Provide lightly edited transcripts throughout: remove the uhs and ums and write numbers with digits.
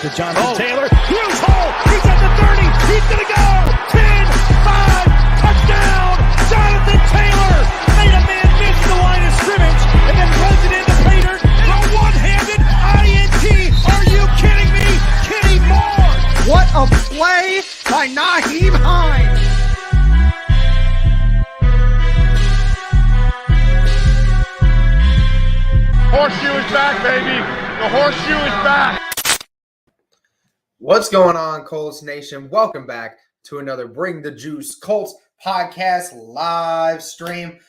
to Jonathan Taylor. Huge hole. He's at the 30. He's going to go. 10, 5, touchdown. Jonathan Taylor made a man miss the line of scrimmage and then runs it into Pater. The one-handed INT. Are you kidding me? Kenny Moore. What a play by Nyheim Hines. Horseshoe is back, baby. The horseshoe is back. What's going on, Colts Nation? Welcome back to another Bring the Juice Colts podcast live stream.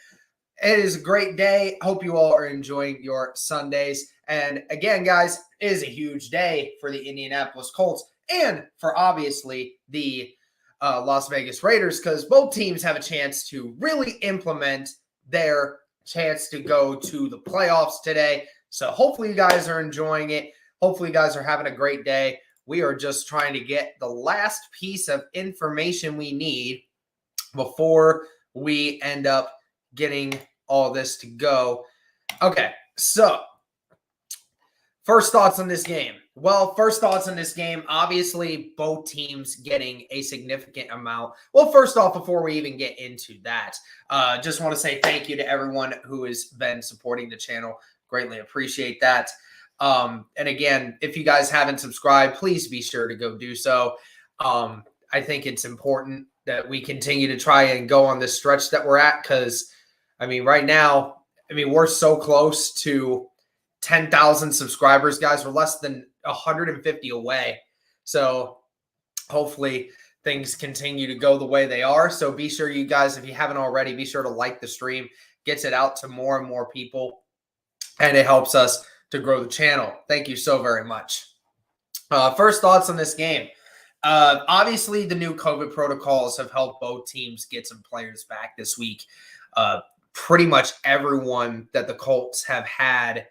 It is a great day. Hope you all are enjoying your Sundays. And again, guys, it is a huge day for the Indianapolis Colts and for obviously the Las Vegas Raiders, because both teams have a chance to really implement their chance to go to the playoffs today. So hopefully you guys are enjoying it. Hopefully you guys are having a great day. We are just trying to get the last piece of information we need before we end up getting all this to go. Okay, so first thoughts on this game. Well, first thoughts on this game, obviously both teams getting a significant amount. Well, first off, before we even get into that, just want to say thank you to everyone who has been supporting the channel. Greatly appreciate that. And again, if you guys haven't subscribed, please be sure to go do so. I think it's important that we continue to try and go on this stretch that we're at because, I mean, right now, we're so close to 10,000 subscribers, guys. We're less than 150 away. So hopefully things continue to go the way they are. So be sure you guys, if you haven't already, be sure to like the stream. Gets it out to more and more people, and it helps us to grow the channel. Thank you so very much. First thoughts on this game. Obviously, the new COVID protocols have helped both teams get some players back this week. Pretty much everyone that the Colts have had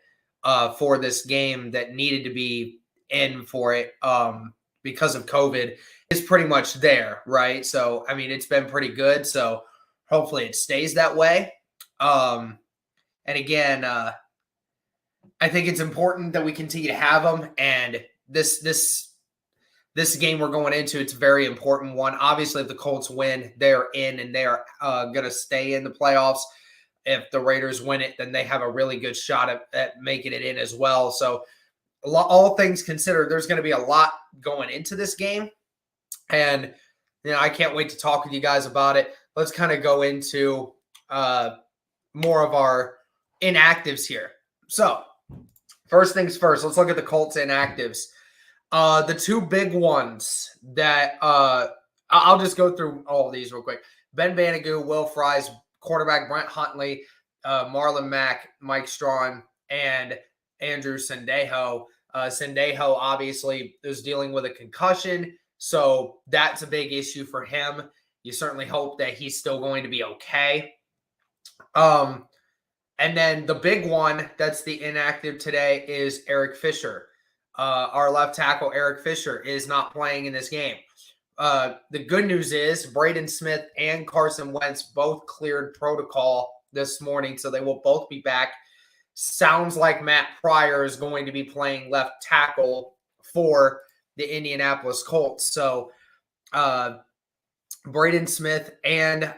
for this game that needed to be in for it because of COVID is pretty much there, right? So, it's been pretty good. So, hopefully it stays that way. And again, I think it's important that we continue to have them. And this game we're going into, it's a very important one. Obviously, if the Colts win, they're in and they're going to stay in the playoffs. If the Raiders win it, then they have a really good shot at making it in as well. So all things considered, there's going to be a lot going into this game. And, I can't wait to talk with you guys about it. Let's kind of go into more of our inactives here. So first things first, let's look at the Colts inactives. The two big ones that I'll just go through all of these real quick. Ben Vanagoo, Will Fries, quarterback Brent Huntley, Marlon Mack, Mike Strawn, and Andrew Sendejo. Sendejo obviously is dealing with a concussion, so that's a big issue for him. You certainly hope that he's still going to be okay. And then the big one that's the inactive today is Eric Fisher. Our left tackle, Eric Fisher, is not playing in this game. The good news is Braden Smith and Carson Wentz both cleared protocol this morning, so they will both be back. Sounds like Matt Pryor is going to be playing left tackle for the Indianapolis Colts. So Braden Smith and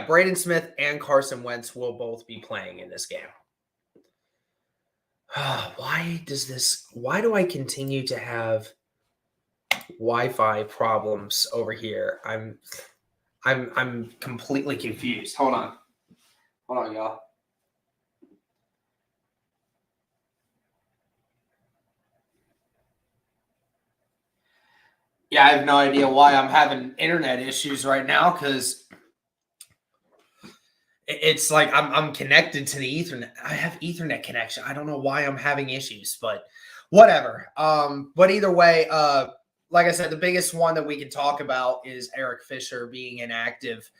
Braden Smith and Carson Wentz will both be playing in this game. Why do I continue to have Wi-Fi problems over here? I'm completely confused. Hold on, y'all. Yeah, I have no idea why I'm having internet issues right now because it's like I'm connected to the Ethernet. I have Ethernet connection. I don't know why I'm having issues, but whatever. But either way, like I said, the biggest one that we can talk about is Eric Fisher being inactive.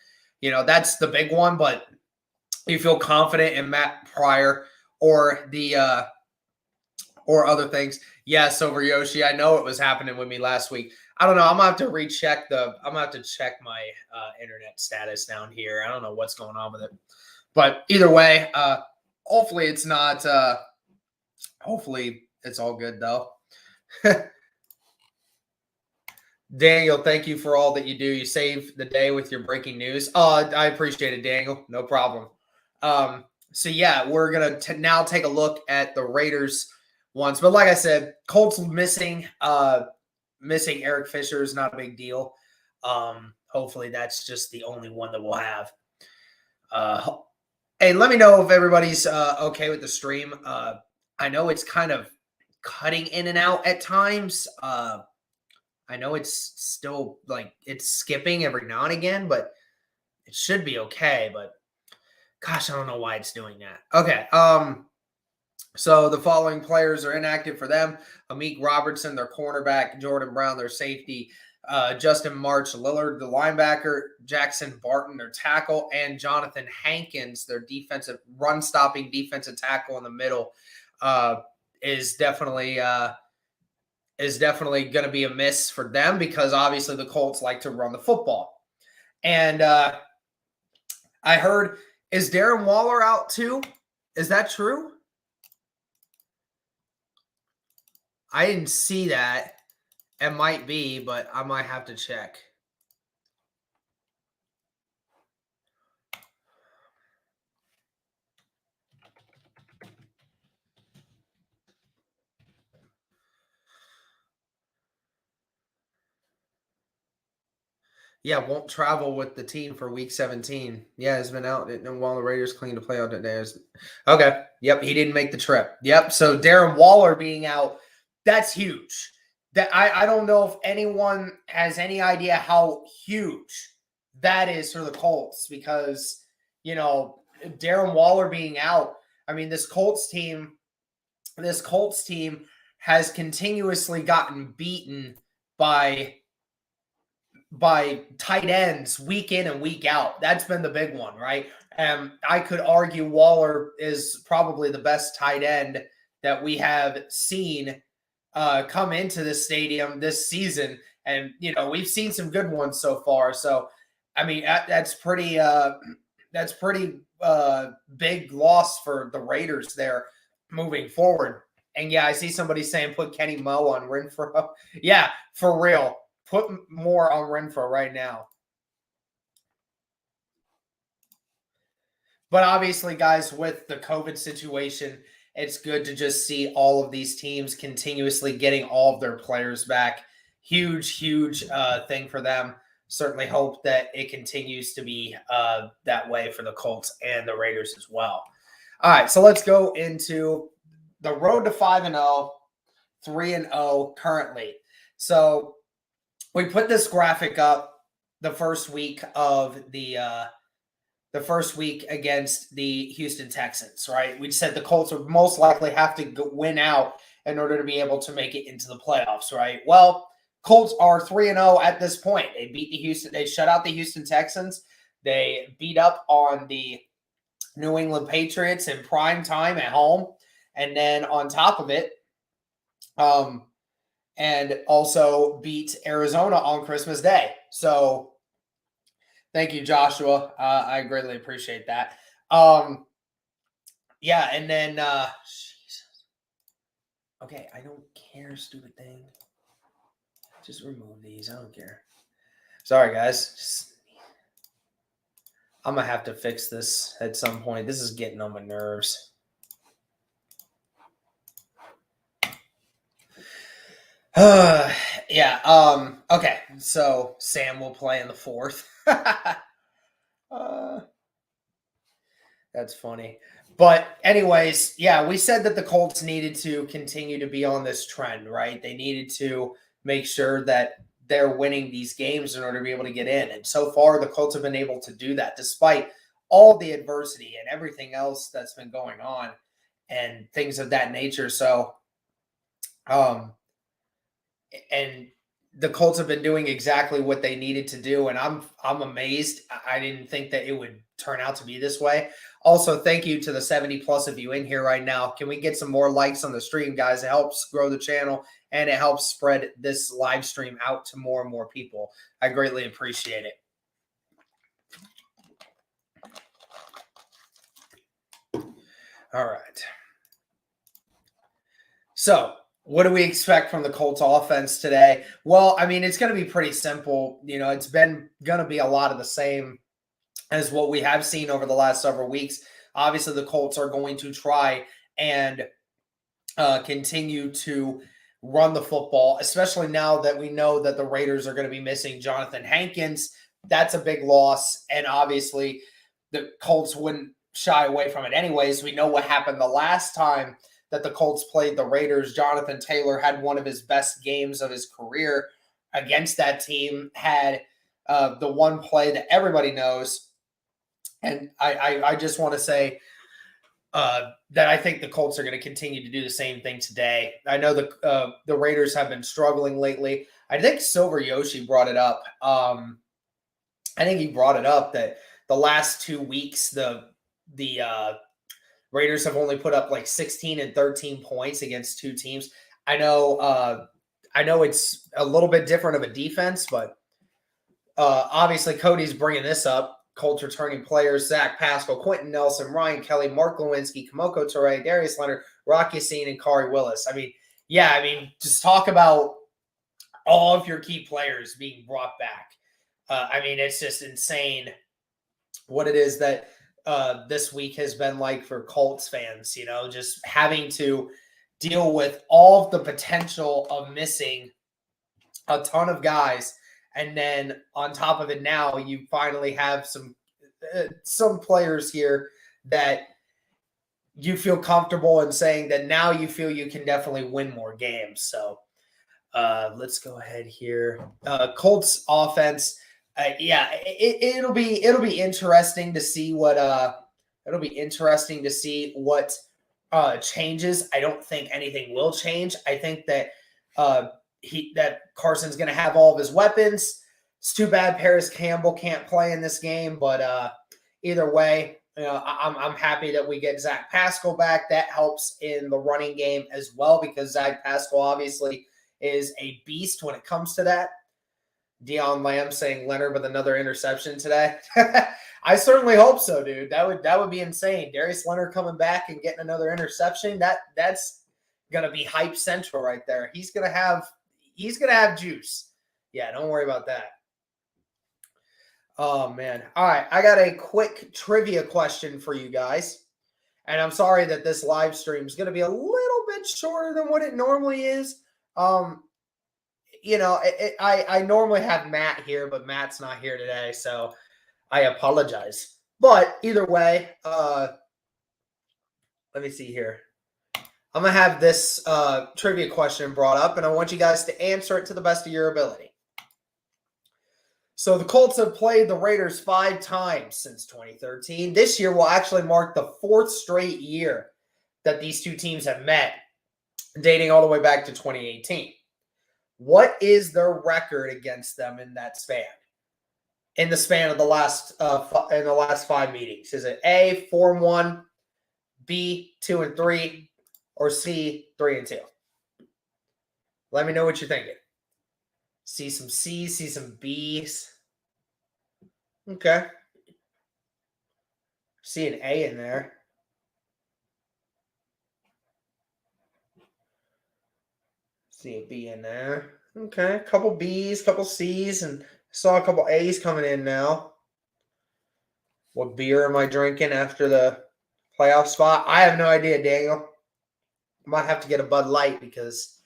That's the big one, but you feel confident in Matt Pryor or the or other things. Yes, over Yoshi. I know it was happening with me last week. I don't know. I'm going to have to check my internet status down here. I don't know what's going on with it. But either way, hopefully it's not hopefully it's all good though. Daniel, thank you for all that you do. You save the day with your breaking news. I appreciate it, Daniel. No problem. So yeah, we're gonna now take a look at the Raiders ones. But like I said, Colts missing Eric Fisher is not a big deal. Hopefully that's just the only one that we'll have. Hey, let me know if everybody's okay with the stream. I know it's kind of cutting in and out at times. I know it's still like it's skipping every now and again, but it should be okay. But gosh, I don't know why it's doing that. Okay. So the following players are inactive for them: Amik Robertson, their cornerback; Jordan Brown, their safety; Justin March Lillard, the linebacker; Jackson Barton, their tackle; and Jonathan Hankins, their defensive run-stopping defensive tackle in the middle. Is definitely going to be a miss for them because obviously the Colts like to run the football. And I heard, is Darren Waller out too? Is that true? I didn't see that. It might be, but I might have to check. Yeah, won't travel with the team for week 17. Yeah, has been out while the Raiders clean to play out today. Okay. Yep, he didn't make the trip. Yep. So Darren Waller being out, that's huge. That I don't know if anyone has any idea how huge that is for the Colts because, you know, Darren Waller being out, I mean, this Colts team has continuously gotten beaten by tight ends week in and week out. That's been the big one, right? I could argue Waller is probably the best tight end that we have seen come into the stadium this season. And, you know, we've seen some good ones so far. So, I mean, that's pretty big loss for the Raiders there moving forward. And yeah, I see somebody saying put Kenny Moe on Renfro. Yeah, for real. Put more on Renfro right now. But obviously, guys, with the COVID situation, it's good to just see all of these teams continuously getting all of their players back. Huge thing for them. Certainly hope that it continues to be that way for the Colts and the Raiders as well. All right, so let's go into the road to 5-0, 3-0 currently. So we put this graphic up the first week against the Houston Texans, right? We said the Colts would most likely have to win out in order to be able to make it into the playoffs, right? Well, Colts are 3-0 at this point. They shut out the Houston Texans. They beat up on the New England Patriots in prime time at home. And then on top of it, and also beat Arizona on Christmas Day. So thank you, Joshua. I greatly appreciate that. Yeah, and then Jesus. Okay, I don't care, stupid thing. Just remove these. I don't care. Sorry, guys. I'm gonna have to fix this at some point. This is getting on my nerves. Yeah. Okay. So Sam will play in the fourth. That's funny. But anyways, yeah, we said that the Colts needed to continue to be on this trend, right? They needed to make sure that they're winning these games in order to be able to get in. And so far, the Colts have been able to do that despite all the adversity and everything else that's been going on and things of that nature. So, and the Colts have been doing exactly what they needed to do, and I'm amazed. I didn't think that it would turn out to be this way. Also, thank you to the 70 plus of you in here right now. Can we get some more likes on the stream, guys? It helps grow the channel, and it helps spread this live stream out to more and more people. I greatly appreciate it. All right. So What do we expect from the Colts offense today? Well, I mean, it's going to be pretty simple. It's been going to be a lot of the same as what we have seen over the last several weeks. Obviously, the Colts are going to try and continue to run the football, especially now that we know that the Raiders are going to be missing Jonathan Hankins. That's a big loss, and obviously the Colts wouldn't shy away from it anyways. We know what happened the last time that the Colts played the Raiders. Jonathan Taylor had one of his best games of his career against that team, had the one play that everybody knows. And I just want to say that I think the Colts are going to continue to do the same thing today. I know the Raiders have been struggling lately. I think Silver Yoshi brought it up. I think he brought it up that the last 2 weeks, the Raiders have only put up like 16 and 13 points against two teams. I know it's a little bit different of a defense, but obviously Cody's bringing this up. Colts returning players: Zach Pascal, Quentin Nelson, Ryan Kelly, Mark Lewinsky, Kamoko Toure, Darius Leonard, Rock Ya-Sin, and Khari Willis. Just talk about all of your key players being brought back. It's just insane what it is that this week has been like for Colts fans, just having to deal with all of the potential of missing a ton of guys. And then on top of it now, you finally have some players here that you feel comfortable in saying that now you feel you can definitely win more games. So let's go ahead here. Colts offense. It'll be interesting to see what changes. I don't think anything will change. I think that that Carson's going to have all of his weapons. It's too bad Paris Campbell can't play in this game, but either way, I'm happy that we get Zach Pascal back. That helps in the running game as well, because Zach Pascal obviously is a beast when it comes to that. Dion Lamb saying Leonard with another interception today. I certainly hope so, dude. That would be insane. Darius Leonard coming back and getting another interception. That's gonna be hype central right there. He's gonna have juice. Yeah, don't worry about that. Oh man. All right, I got a quick trivia question for you guys. And I'm sorry that this live stream is gonna be a little bit shorter than what it normally is. I normally have Matt here, but Matt's not here today, so I apologize. But either way, let me see here. I'm going to have this trivia question brought up, and I want you guys to answer it to the best of your ability. So the Colts have played the Raiders 5 times since 2013. This year will actually mark the 4th straight year that these two teams have met, dating all the way back to 2018. What is their record against them in that span? In the span of the last 5 meetings, is it A, 4-1, B, 2-3, or C, 3-2? Let me know what you're thinking. See some C's, see some B's. Okay. See an A in there. See a B in there. Okay, a couple B's, couple C's, and saw a couple A's coming in now. What beer am I drinking after the playoff spot? I have no idea, Daniel. Might have to get a Bud Light because,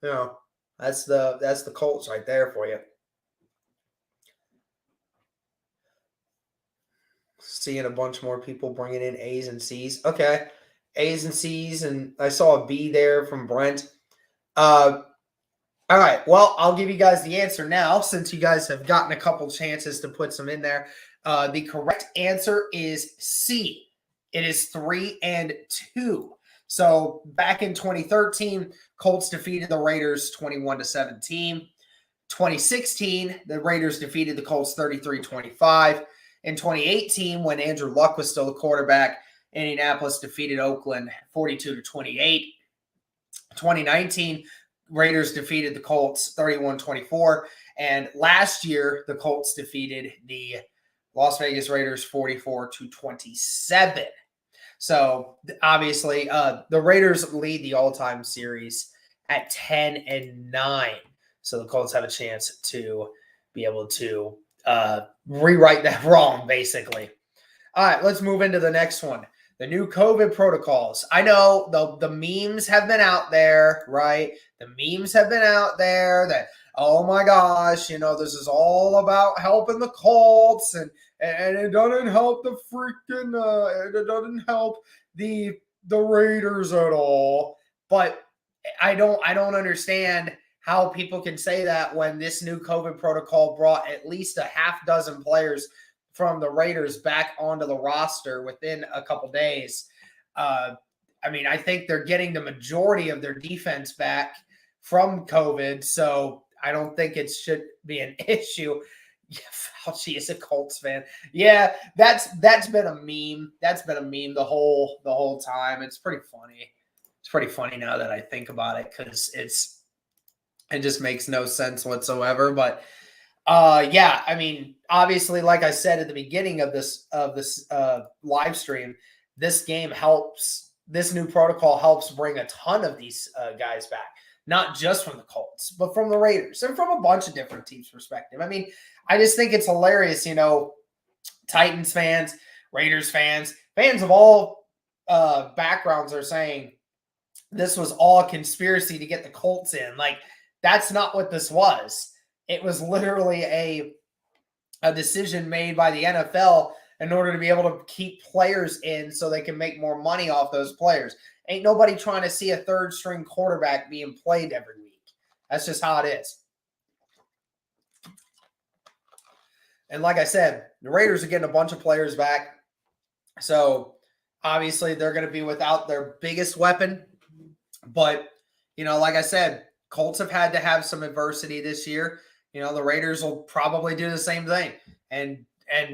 that's the Colts right there for you. Seeing a bunch more people bringing in A's and C's. Okay, A's and C's, and I saw a B there from Brent. All right, well, I'll give you guys the answer now since you guys have gotten a couple chances to put some in there. The correct answer is C. It is 3-2. So back in 2013, Colts defeated the Raiders 21-17. 2016, the Raiders defeated the Colts 33-25. In 2018, when Andrew Luck was still the quarterback, Indianapolis defeated Oakland 42-28. 2019, Raiders defeated the Colts 31-24. And last year, the Colts defeated the Las Vegas Raiders 44-27. So obviously, the Raiders lead the all-time series at 10-9. So the Colts have a chance to be able to rewrite that wrong, basically. All right, let's move into the next one. The new COVID protocols. I know the memes have been out there, right? The memes have been out there that, oh my gosh, this is all about helping the Colts, and it doesn't help the freaking it doesn't help the Raiders at all. But I don't understand how people can say that when this new COVID protocol brought at least a half dozen players from the Raiders back onto the roster within a couple days. I think they're getting the majority of their defense back from COVID, so I don't think it should be an issue. Yeah, Fauci is a Colts fan. Yeah, that's been a meme. That's been a meme the whole time. It's pretty funny. It's pretty funny now that I think about it, because it just makes no sense whatsoever. But obviously, like I said at the beginning of this live stream, this new protocol helps bring a ton of these guys back, not just from the Colts, but from the Raiders and from a bunch of different teams' perspective. I just think it's hilarious, Titans fans, Raiders fans of all backgrounds are saying this was all a conspiracy to get the Colts in. Like, that's not what this was. It was literally a decision made by the NFL in order to be able to keep players in so they can make more money off those players. Ain't nobody trying to see a third-string quarterback being played every week. That's just how it is. And like I said, the Raiders are getting a bunch of players back. So, obviously, they're going to be without their biggest weapon. But, like I said, Colts have had to have some adversity this year. The Raiders will probably do the same thing. And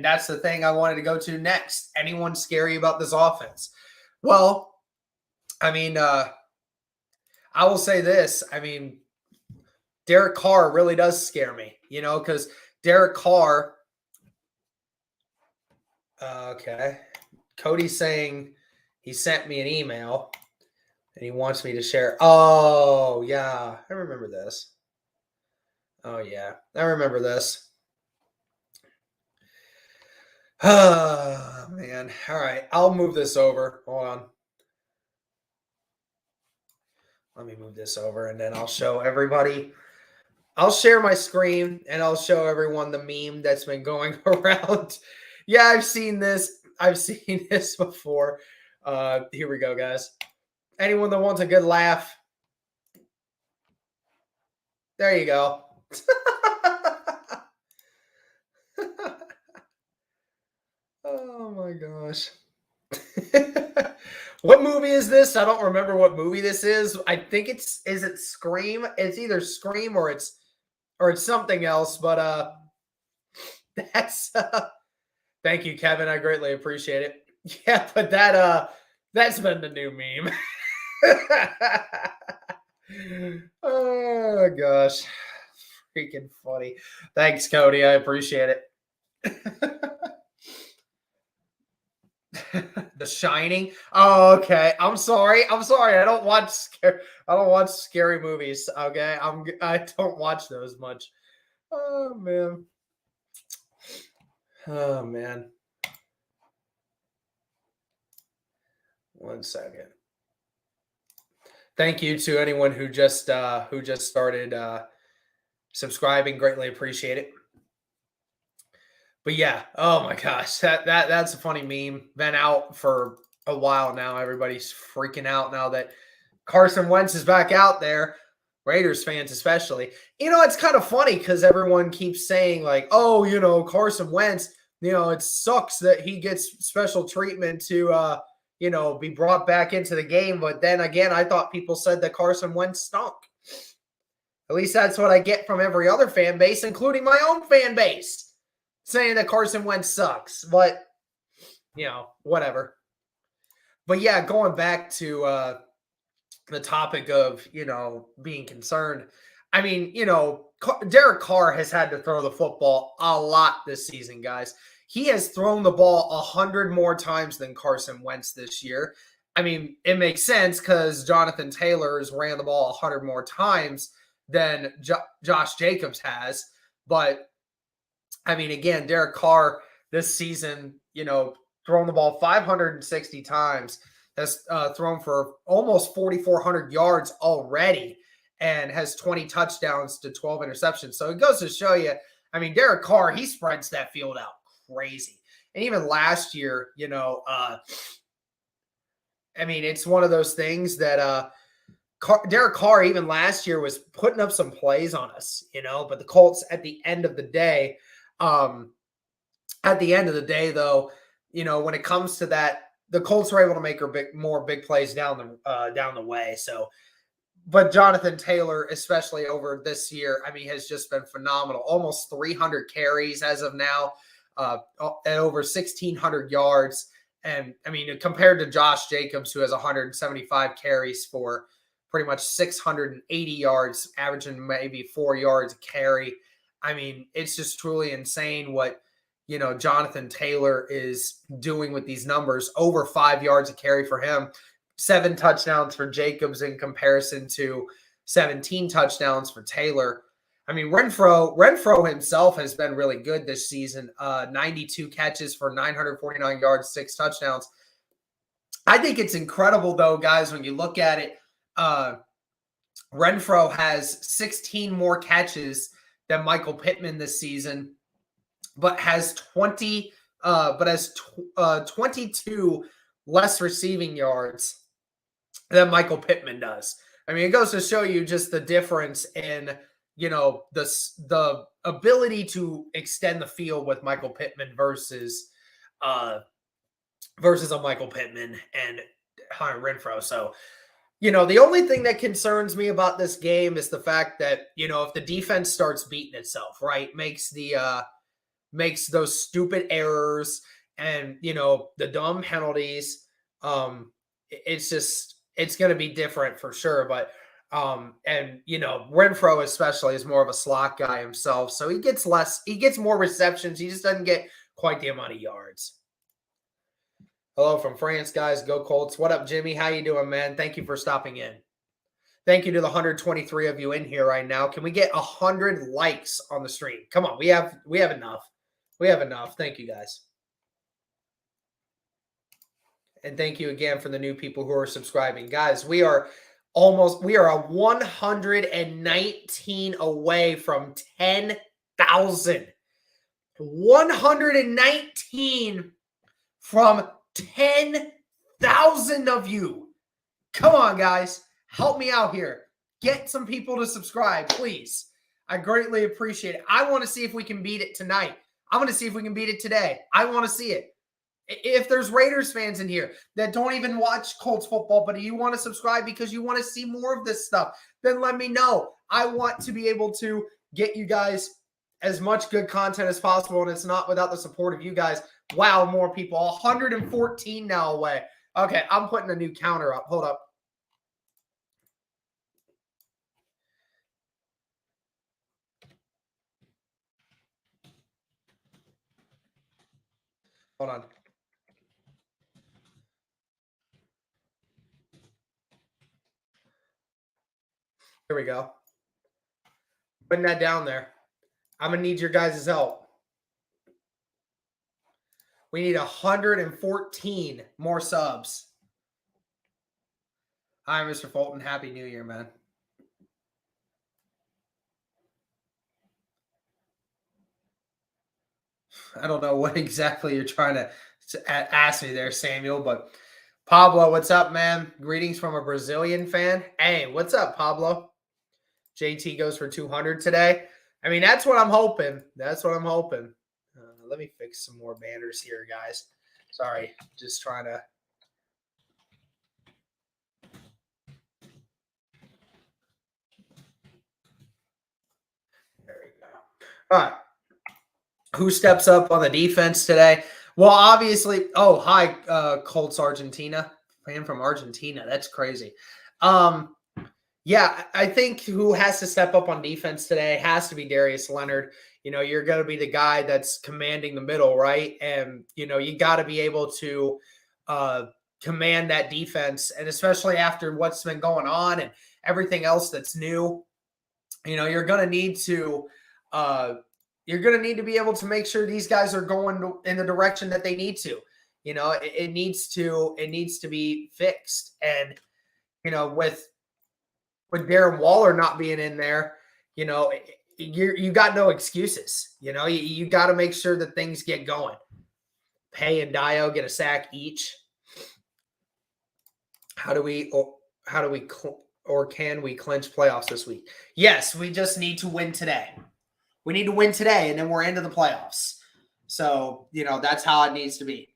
that's the thing I wanted to go to next. Anyone scary about this offense? Well, I will say this. Derek Carr really does scare me, because Derek Carr, okay. Cody's saying he sent me an email and he wants me to share. Oh, yeah. I remember this. Oh, yeah. I remember this. Oh, man. All right. I'll move this over. Hold on. Let me move this over, and then I'll show everybody. I'll share my screen, and I'll show everyone the meme that's been going around. Yeah, I've seen this. I've seen this before. Here we go, guys. Anyone that wants a good laugh, there you go. Oh my gosh. What movie is this? I don't remember what movie this is. I think is it Scream? It's either Scream or it's something else, but that's thank you, Kevin. I greatly appreciate it. Yeah, but that's been the new meme. Oh gosh. Freaking funny. Thanks, Cody. I appreciate it. The Shining. Oh, okay. I'm sorry. I don't watch scary movies. Okay. I don't watch those much. Oh man. Oh man. One second. Thank you to anyone who just started subscribing. Greatly appreciate it. But yeah, oh my gosh, that's a funny meme. Been out for a while now. Everybody's freaking out now that Carson Wentz is back out there. Raiders fans especially. It's kind of funny because everyone keeps saying like, oh, Carson Wentz, it sucks that he gets special treatment to be brought back into the game. But then again, I thought people said that Carson Wentz stunk. At least that's what I get from every other fan base, including my own fan base, saying that Carson Wentz sucks. But, whatever. But yeah, going back to the topic of, being concerned. Derek Carr has had to throw the football a lot this season, guys. He has thrown the ball 100 more times than Carson Wentz this year. I mean, it makes sense because Jonathan Taylor has ran the ball 100 more times than Josh Jacobs has. But, I mean, again, Derek Carr this season, thrown the ball 560 times, has thrown for almost 4,400 yards already, and has 20 touchdowns to 12 interceptions. So it goes to show you, I mean, Derek Carr, he spreads that field out crazy. And even last year, I mean, it's one of those things that Derek Carr, even last year, was putting up some plays on us, but the Colts at the end of the day, though, when it comes to that, the Colts were able to make more big plays down the way. So, but Jonathan Taylor, especially over this year, I mean, has just been phenomenal. Almost 300 carries as of now, at over 1,600 yards. And, I mean, compared to Josh Jacobs, who has 175 carries for pretty much 680 yards, averaging maybe 4 yards a carry. I mean, it's just truly insane what, Jonathan Taylor is doing with these numbers. Over 5 yards a carry for him. 7 touchdowns for Jacobs in comparison to 17 touchdowns for Taylor. I mean, Renfro himself has been really good this season. 92 catches for 949 yards, 6 touchdowns. I think it's incredible, though, guys, when you look at it. Renfro has 16 more catches than Michael Pittman this season, but has 22 less receiving yards than Michael Pittman does. I mean, it goes to show you just the difference in, the ability to extend the field with Michael Pittman versus a Michael Pittman and Hunter Renfro. So, the only thing that concerns me about this game is the fact that, if the defense starts beating itself, right, makes those stupid errors and, the dumb penalties, it's going to be different for sure. But, Renfro especially is more of a slot guy himself. So he gets more receptions. He just doesn't get quite the amount of yards. Hello from France, guys. Go Colts. What up, Jimmy? How you doing, man? Thank you for stopping in. Thank you to the 123 of you in here right now. Can we get 100 likes on the stream? Come on. We have enough. We have enough. Thank you, guys. And thank you again for the new people who are subscribing. Guys, we are a 119 away from 10,000. 119 from 10,000 of you. Come on, guys. Help me out here. Get some people to subscribe, please. I greatly appreciate it. I want to see if we can beat it tonight. I'm going to see if we can beat it today. I want to see it. If there's Raiders fans in here that don't even watch Colts football, but you want to subscribe because you want to see more of this stuff, then let me know. I want to be able to get you guys as much good content as possible, and it's not without the support of you guys. Wow, more people. 114 now away. Okay, I'm putting a new counter up. Hold up. Hold on. Here we go. Putting that down there. I'm going to need your guys' help. We need 114 more subs. Hi, Mr. Fulton. Happy New Year, man. I don't know what exactly you're trying to ask me there, Samuel, but Pablo, what's up, man? Greetings from a Brazilian fan. Hey, what's up, Pablo? JT goes for 200 today. I mean, that's what I'm hoping. That's what I'm hoping. Let me fix some more banners here, guys. Sorry, just trying to. There we go. All right. Who steps up on the defense today? Well, obviously. Oh, hi, Colts Argentina. Fan from Argentina. That's crazy. Yeah, I think who has to step up on defense today has to be Darius Leonard. You're going to be the guy that's commanding the middle, right? And, you got to be able to command that defense, and especially after what's been going on and everything else that's new, you're going to need to be able to make sure these guys are going in the direction that they need to. It needs to be fixed. And with Darren Waller not being in there, you got no excuses. You got to make sure that things get going. Pay and Dio get a sack each. Can we clinch playoffs this week? Yes, we just need to win today. We need to win today, and then we're into the playoffs. So, that's how it needs to be.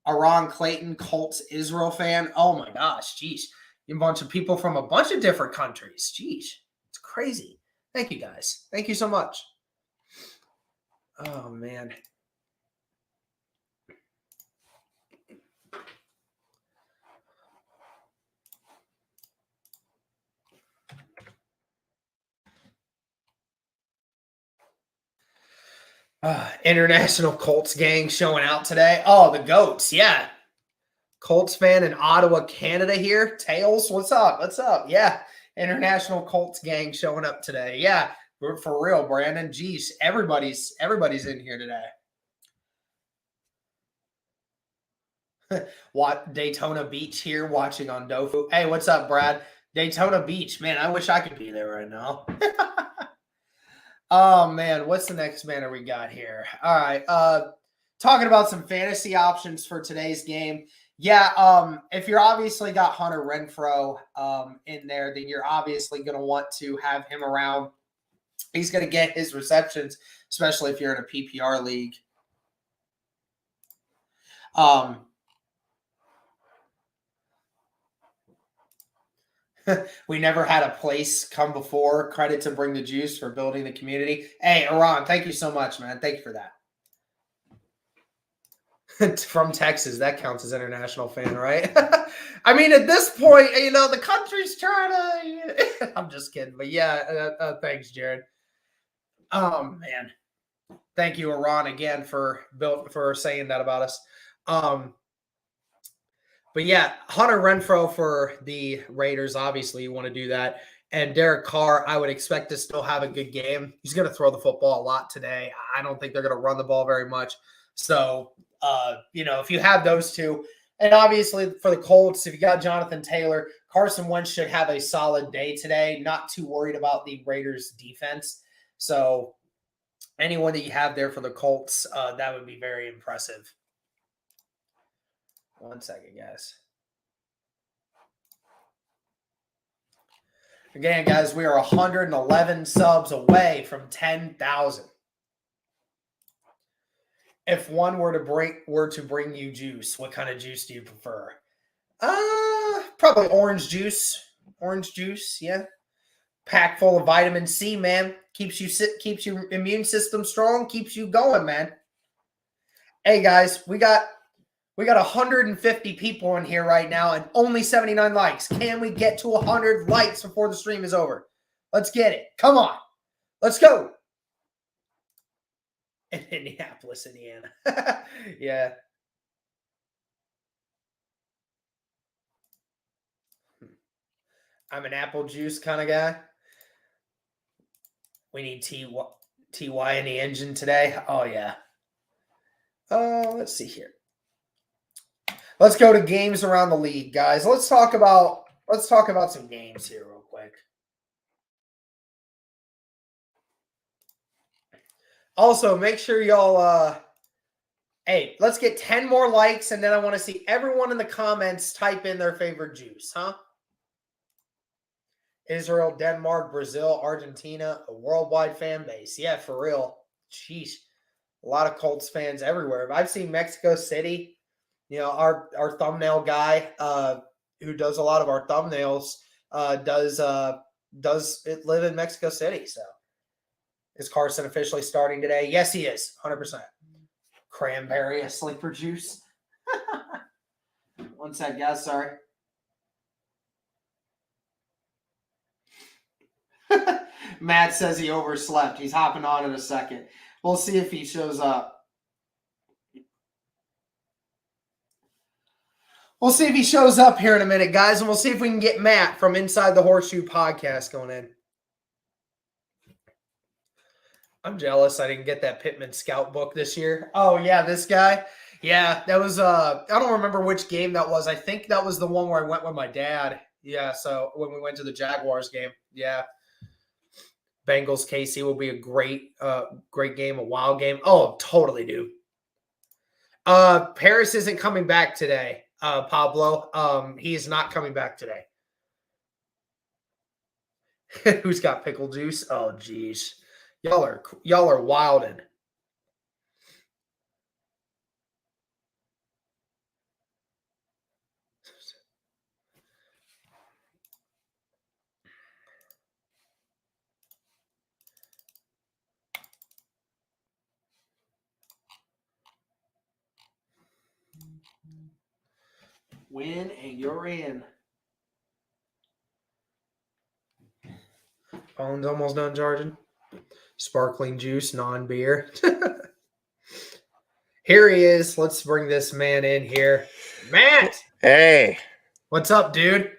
Aaron Clayton, Colts, Israel fan. Oh, my gosh. Geez. A bunch of people from a bunch of different countries. Geez. It's crazy. Thank you, guys. Thank you so much. Oh, man. International Colts gang showing out today. Oh, the GOATs. Yeah. Colts fan in Ottawa, Canada here. Tails, what's up? What's up? Yeah. International Colts gang showing up today. Yeah. For real, Brandon. Geez, everybody's in here today. What Daytona Beach here watching on Dofu. Hey, what's up, Brad? Daytona Beach. Man, I wish I could be there right now. Oh, man, what's the next banner we got here? All right, talking about some fantasy options for today's game. Yeah, if you're obviously got Hunter Renfrow in there, then you're obviously going to want to have him around. He's going to get his receptions, especially if you're in a PPR league. We never had a place come before. Credit to Bring the Juice for building the community. Hey, Iran, thank you so much, man. Thank you for that. From Texas, that counts as international fan, right? I mean, at this point, the country's trying to. I'm just kidding, but yeah, thanks, Jared. Oh man, thank you, Iran, again for saying that about us. But yeah, Hunter Renfrow for the Raiders. Obviously, you want to do that. And Derek Carr, I would expect to still have a good game. He's going to throw the football a lot today. I don't think they're going to run the ball very much. So, if you have those two, and obviously for the Colts, if you got Jonathan Taylor, Carson Wentz should have a solid day today. Not too worried about the Raiders defense. So anyone that you have there for the Colts, that would be very impressive. 1 second, guys. Again, guys, we are 111 subs away from 10,000. If one were to bring you juice, what kind of juice do you prefer? Probably orange juice. Orange juice, yeah. Packed full of vitamin C, man. Keeps your immune system strong, keeps you going, man. Hey, guys, we got 150 people in here right now and only 79 likes. Can we get to 100 likes before the stream is over? Let's get it. Come on. Let's go. In Indianapolis, Indiana. Yeah. I'm an apple juice kind of guy. We need TY in the engine today. Oh, yeah. Let's see here. Let's go to games around the league, guys. Let's talk about some games here real quick. Also, make sure y'all hey, let's get 10 more likes, and then I want to see everyone in the comments type in their favorite juice, huh? Israel, Denmark, Brazil, Argentina, a worldwide fan base. Yeah, for real. Sheesh. A lot of Colts fans everywhere. I've seen Mexico City. Our thumbnail guy who does a lot of our thumbnails does it live in Mexico City. So is Carson officially starting today? Yes, he is. 100%. Cranberry, a sleeper juice. 1 sec, guys. Sorry. Matt says he overslept. He's hopping on in a second. We'll see if he shows up. We'll see if he shows up here in a minute, guys, and we'll see if we can get Matt from Inside the Horseshoe podcast going in. I'm jealous I didn't get that Pittman scout book this year. Oh, yeah, this guy. Yeah, that was I don't remember which game that was. I think that was the one where I went with my dad. Yeah, so when we went to the Jaguars game. Yeah. Bengals KC will be a great game, a wild game. Oh, totally, dude. Paris isn't coming back today, Pablo. He is not coming back today. Who's got pickle juice? Oh, geez. Y'all are wildin'. Win and you're in. Phone's almost done charging. Sparkling juice, non-beer. Here he is. Let's bring this man in here. Matt! Hey. What's up, dude?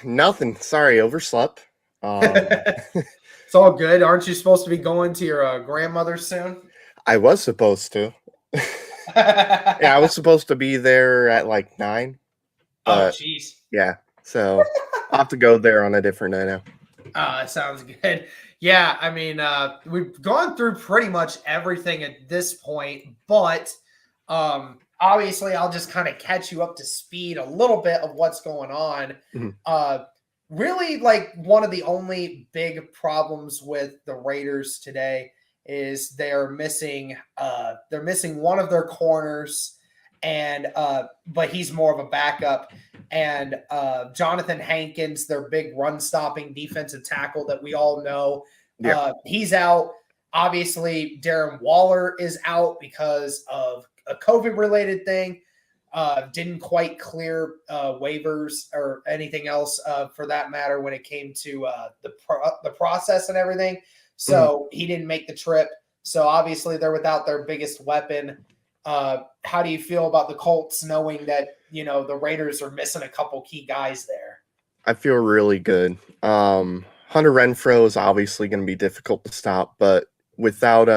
Nothing. Sorry, overslept. It's all good. Aren't you supposed to be going to your grandmother soon? I was supposed to. Yeah, I was supposed to be there at like 9. Oh, jeez. Yeah, so I'll have to go there on a different day now. Sounds good. Yeah, I mean, we've gone through pretty much everything at this point, but obviously I'll just kind of catch you up to speed a little bit of what's going on. Mm-hmm. Really, like, one of the only big problems with the Raiders today is they're missing one of their corners, and but he's more of a backup. And Jonathan Hankins, their big run-stopping defensive tackle that we all know, he's out. Obviously, Darren Waller is out because of a COVID-related thing. Didn't quite clear waivers or anything else for that matter when it came to the process and everything. So he didn't make the trip. So obviously they're without their biggest weapon. How do you feel about the Colts knowing that, you know, the Raiders are missing a couple key guys there? I feel really good. Hunter Renfrow is obviously going to be difficult to stop, but without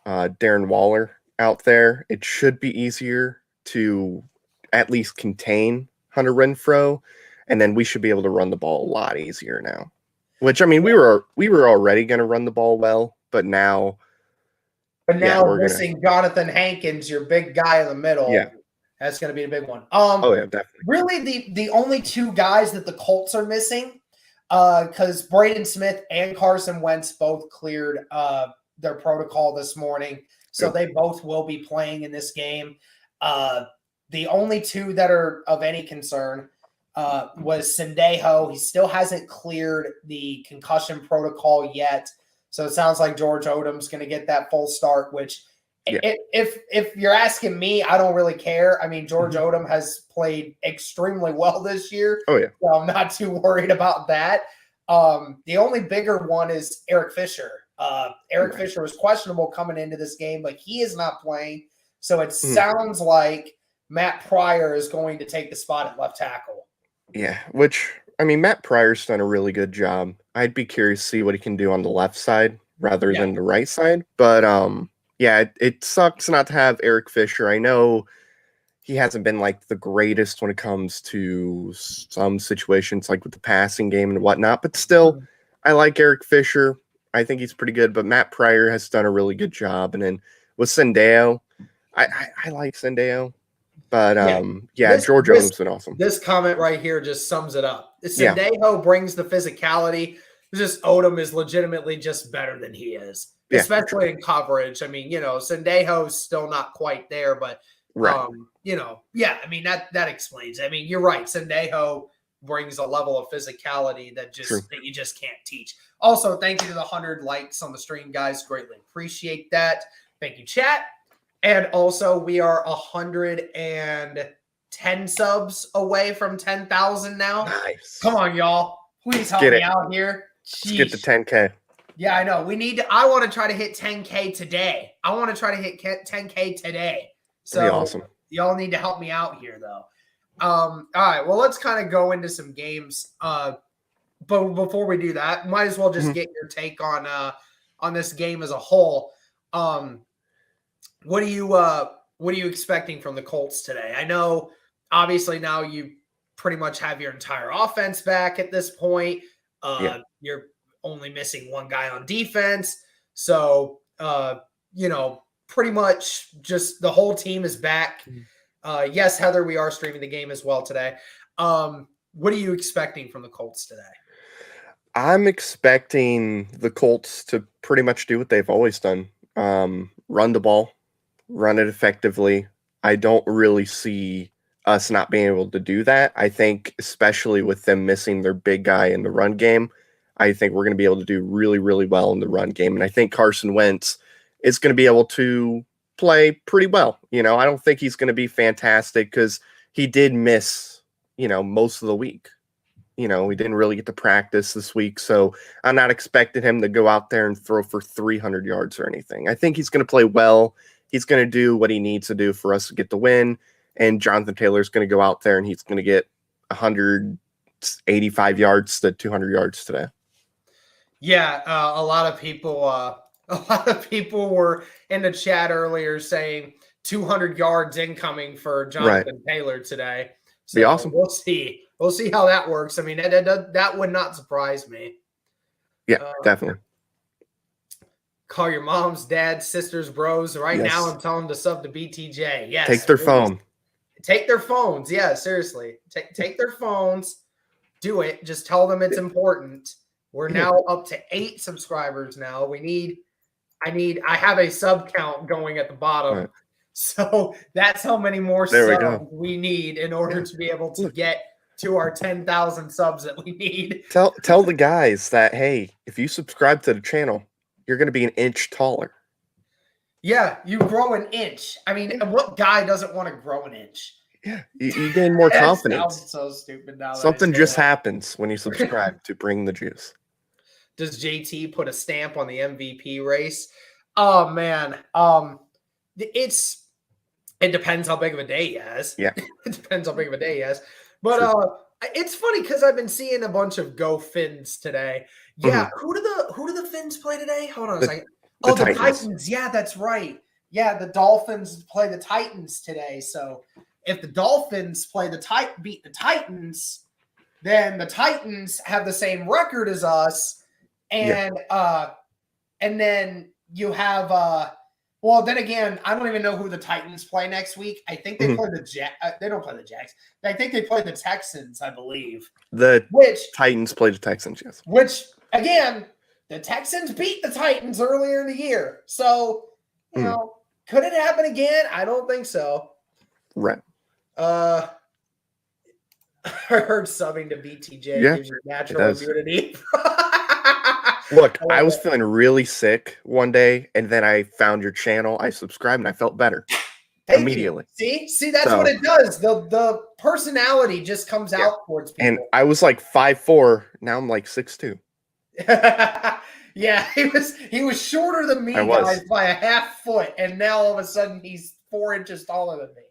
Darren Waller out there, it should be easier to at least contain Hunter Renfrow, and then we should be able to run the ball a lot easier now. Which, I mean, we were already going to run the ball well, but now... But now we're missing Jonathan Hankins, your big guy in the middle. Yeah. That's going to be a big one. Yeah, definitely. Really, the only two guys that the Colts are missing, because Braden Smith and Carson Wentz both cleared their protocol this morning, so they both will be playing in this game. The only two that are of any concern was Sendejo. He still hasn't cleared the concussion protocol yet. So it sounds like George Odom's going to get that full start, which if you're asking me, I don't really care. I mean, George Odom has played extremely well this year. Oh, yeah. So I'm not too worried about that. The only bigger one is Eric Fisher. Eric Fisher was questionable coming into this game, but he is not playing. So it sounds like Matt Pryor is going to take the spot at left tackle. Yeah, which, I mean, Matt Pryor's done a really good job. I'd be curious to see what he can do on the left side rather than the right side. But, it sucks not to have Eric Fisher. I know he hasn't been, like, the greatest when it comes to some situations, like with the passing game and whatnot. But still, I like Eric Fisher. I think he's pretty good. But Matt Pryor has done a really good job. And then with Sendejo, I like Sendejo. But, George Odom's been awesome. This comment right here just sums it up. Sendejo brings the physicality. Just Odom is legitimately just better than he is, especially in coverage. I mean, you know, Sendejo's still not quite there, but, I mean, that explains. I mean, you're right. Sendejo brings a level of physicality that you just can't teach. Also, thank you to the 100 likes on the stream, guys. Greatly appreciate that. Thank you, chat. And also, we are 110 subs away from 10,000 now. Nice. Come on, y'all. Please help me out here. Let's get to 10K. Yeah, I know. I want to try to hit 10K today. I want to try to hit 10K today. So that'd be awesome. Y'all need to help me out here, though. All right. Well, let's kind of go into some games. But before we do that, might as well just get your take on this game as a whole. What are you expecting from the Colts today? I know, obviously, now you pretty much have your entire offense back at this point. You're only missing one guy on defense, so pretty much just the whole team is back. Yes, Heather, we are streaming the game as well today. What are you expecting from the Colts today? I'm expecting the Colts to pretty much do what they've always done. Run the ball, run it effectively. I don't really see us not being able to do that. I think especially with them missing their big guy in the run game, I think we're going to be able to do really, really well in the run game. And I think Carson Wentz is going to be able to play pretty well. I don't think he's going to be fantastic because he did miss, most of the week. We didn't really get to practice this week, so I'm not expecting him to go out there and throw for 300 yards or anything. I think he's going to play well. He's going to do what he needs to do for us to get the win, and Jonathan Taylor's going to go out there and he's going to get 185 yards to 200 yards today. Yeah, a lot of people were in the chat earlier saying 200 yards incoming for Jonathan Taylor today. So be awesome. We'll see. We'll see how that works. I mean, that would not surprise me. Yeah, definitely. Call your moms, dads, sisters, bros. Right now, I'm telling them to sub to BTJ. Yes. Take their phone. Take their phones. Yeah, seriously. Take their phones. Do it. Just tell them it's important. We're now up to 8 subscribers now. I have a sub count going at the bottom. Right. So that's how many more subs we need in order to be able to get to our 10,000 subs that we need. Tell the guys that, hey, if you subscribe to the channel, you're going to be an inch taller. Yeah, you grow an inch. I mean, what guy doesn't want to grow an inch? Yeah, you gain more confidence. Sounds so stupid now. Something just happens when you subscribe to Bring the Juice. Does JT put a stamp on the MVP race? Oh, man. It depends how big of a day he has. Yeah. It depends how big of a day he has. But it's funny because I've been seeing a bunch of Go Finns today. Yeah, who do the Finns play today? Hold on a second. Oh, the Titans. Yeah, that's right. Yeah, the Dolphins play the Titans today. So if the Dolphins beat the Titans, then the Titans have the same record as us. And then you have well, then again, I don't even know who the Titans play next week. I think they play they don't play the Jags. I think they play the Texans, I believe. Titans play the Texans, yes. Which, again, the Texans beat the Titans earlier in the year. So, could it happen again? I don't think so. Right. I heard subbing to BTJ gives you natural immunity. Look, I was feeling really sick one day, and then I found your channel. I subscribed, and I felt better immediately. See, that's what it does. The personality just comes out towards people. And I was like 5'4". Now I'm like 6'2". Yeah, he was shorter than me, guys, by a half foot, and now all of a sudden he's 4 inches taller than me.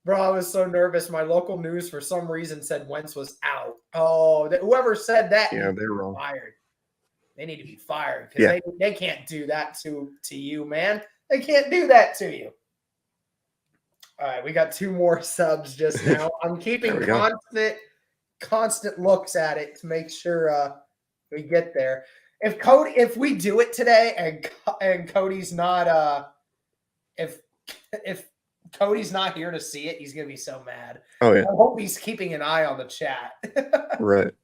Bro, I was so nervous. My local news, for some reason, said Wentz was out. Oh, whoever said that, they're wrong. Fired. They need to be fired because they can't do that to you, man. They can't do that to you. All right, we got 2 more subs just now. I'm keeping constant looks at it to make sure we get there. If we do it today and Cody's not if Cody's not here to see it, he's gonna be so mad. Oh yeah. I hope he's keeping an eye on the chat. Right.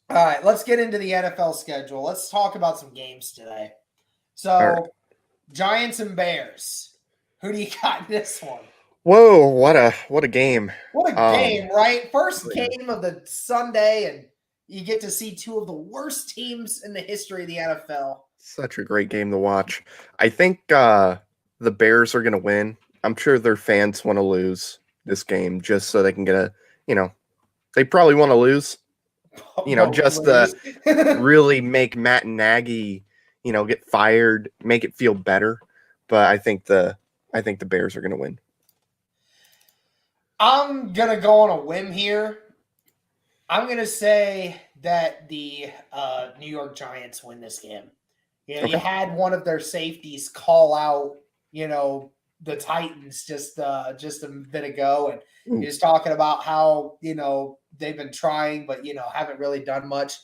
All right, let's get into the NFL schedule. Let's talk about some games today. So, Giants and Bears. Who do you got in this one? Whoa, what a game. What a game, right? First game of the Sunday, and you get to see 2 of the worst teams in the history of the NFL. Such a great game to watch. I think the Bears are going to win. I'm sure their fans want to lose this game just so they can get they probably want to lose. Just to really make Matt Nagy, get fired, make it feel better. But I think the Bears are going to win. I'm going to go on a whim here. I'm going to say that the New York Giants win this game. You had one of their safeties call out, the Titans just a bit ago, and he was talking about how, they've been trying, but, haven't really done much.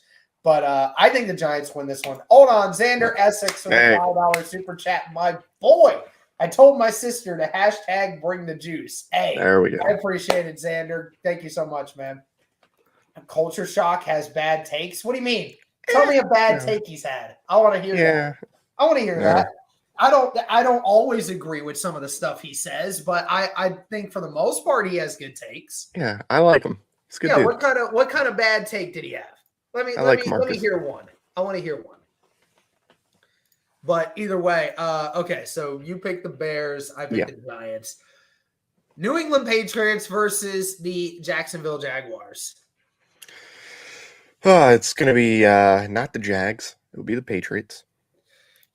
But I think the Giants win this one. Hold on, Xander Essex with a $5 super chat. My boy, I told my sister to hashtag bring the juice. Hey, there we go. I appreciate it, Xander. Thank you so much, man. Culture Shock has bad takes. What do you mean? Tell me a bad take he's had. I want to hear that. I want to hear that. I don't always agree with some of the stuff he says, but I think for the most part he has good takes. Yeah, I like him. It's good. Yeah, dude. what kind of bad take did he have? Let me hear one. I want to hear one. But either way, okay, so you picked the Bears, I picked the Giants. New England Patriots versus the Jacksonville Jaguars. It's going to be not the Jags. It will be the Patriots.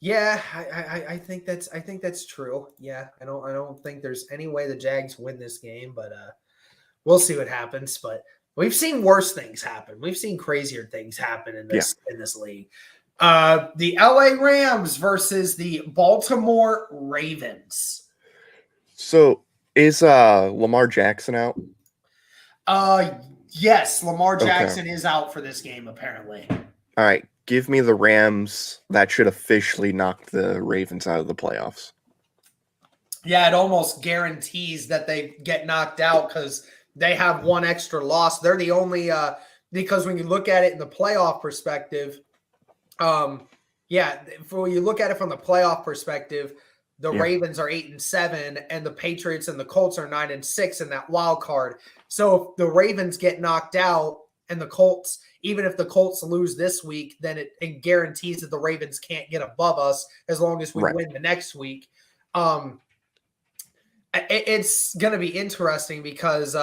Yeah, I think that's true. Yeah, I don't think there's any way the Jags win this game, but we'll see what happens. But we've seen worse things happen. We've seen crazier things happen in this league. The LA Rams versus the Baltimore Ravens. So is Lamar Jackson out? Yes, Lamar Jackson is out for this game, apparently. All right, give me the Rams. That should officially knock the Ravens out of the playoffs. Yeah, it almost guarantees that they get knocked out because they have one extra loss. They're the only because when you look at it in the playoff perspective, when you look at it from the playoff perspective, the Ravens are 8-7, and the Patriots and the Colts are 9-6 in that wild card. So if the Ravens get knocked out and the Colts, even if the Colts lose this week, then it guarantees that the Ravens can't get above us as long as we win the next week. It's going to be interesting because,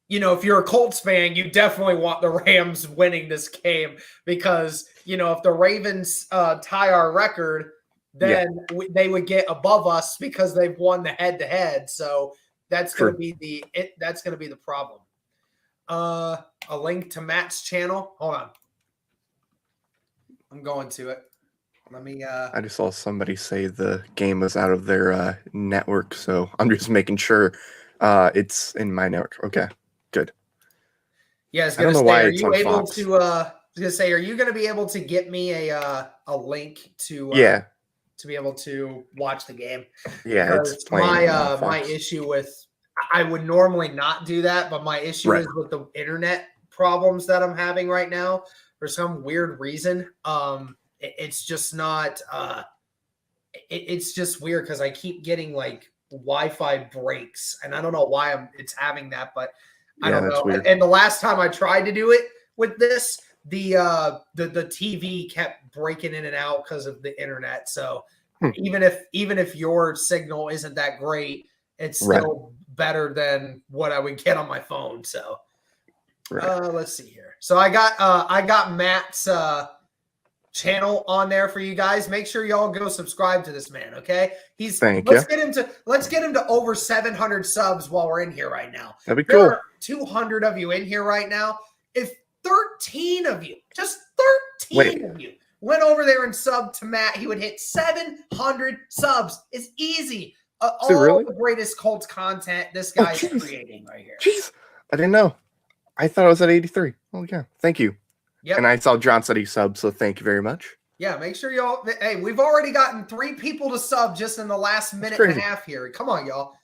if you're a Colts fan, you definitely want the Rams winning this game because, if the Ravens tie our record, then they would get above us because they've won the head-to-head. So that's going to be the problem. A link to Matt's channel. Hold on. I'm going to it. Let me I just saw somebody say the game was out of their network, so I'm just making sure it's in my network. Okay, good. Yeah, I was going to say, are you able to are you going to be able to get me a link to to be able to watch the game? Yeah, because it's playing my issue with I would normally not do that, but my issue is with the internet problems that I'm having right now for some weird reason. It's just not it's just weird because I keep getting like Wi-Fi breaks, and I don't know why it's having that, but I don't know. Weird. And the last time I tried to do it with this, the TV kept breaking in and out because of the internet. So even if your signal isn't that great, it's still better than what I would get on my phone. So let's see here. So I got Matt's channel on there for you guys. Make sure y'all go subscribe to this man, okay? Let's get him to over 700 subs while we're in here right now. That'd be cool. There are 200 of you in here right now. If 13 of you, just 13 of you went over there and subbed to Matt, he would hit 700 subs. It's easy. All the greatest Colts content this guy is creating right here. Jeez, I didn't know. I thought I was at 83. Oh yeah, thank you. Yep. And I saw John said he subbed, so thank you very much. Yeah, make sure y'all. Hey, we've already gotten 3 people to sub just in the last minute and a half here. Come on, y'all.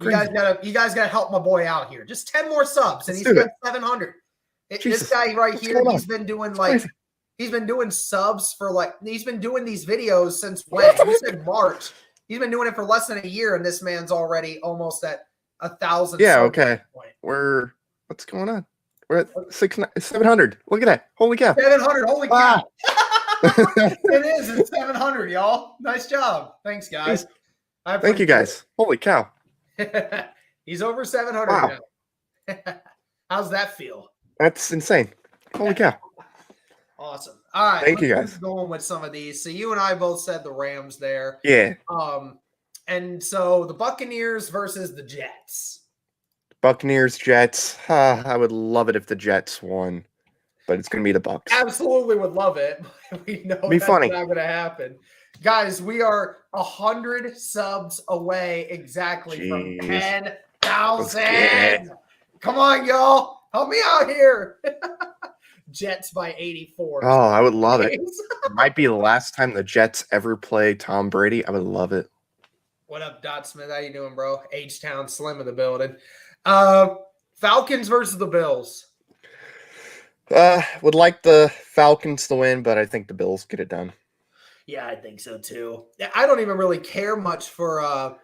You guys gotta help my boy out here. Just 10 more subs, and he's got 700. This guy right here, he's been doing he's been doing subs for he's been doing these videos since when? He said March. He's been doing it for less than a year, and this man's already almost at 1,000. Yeah, okay. What's going on? We're at 700. Look at that. Holy cow. 700. Holy cow. It is. It's 700, y'all. Nice job. Thanks, guys. Thank you, guys. Holy cow. He's over 700 now. How's that feel? That's insane. Holy cow. Awesome. All right. Thank you, guys. Going with some of these. So you and I both said the Rams there. Yeah. And so the Buccaneers versus the Jets. Buccaneers, Jets. I would love it if the Jets won, but it's going to be the Bucs. Absolutely would love it. We know Be that's funny. not going to happen. Guys, we are 100 subs away exactly from Jeez. 10,000. Come on, y'all. Help me out here. Jets by 84. Oh, I would love it. It might be the last time the Jets ever play Tom Brady. I would love it. What up, Dot Smith? How you doing, bro? H-Town Slim in the building. Falcons versus the Bills. Would like the Falcons to win, but I think the Bills get it done. Yeah, I think so too. I don't even really care much for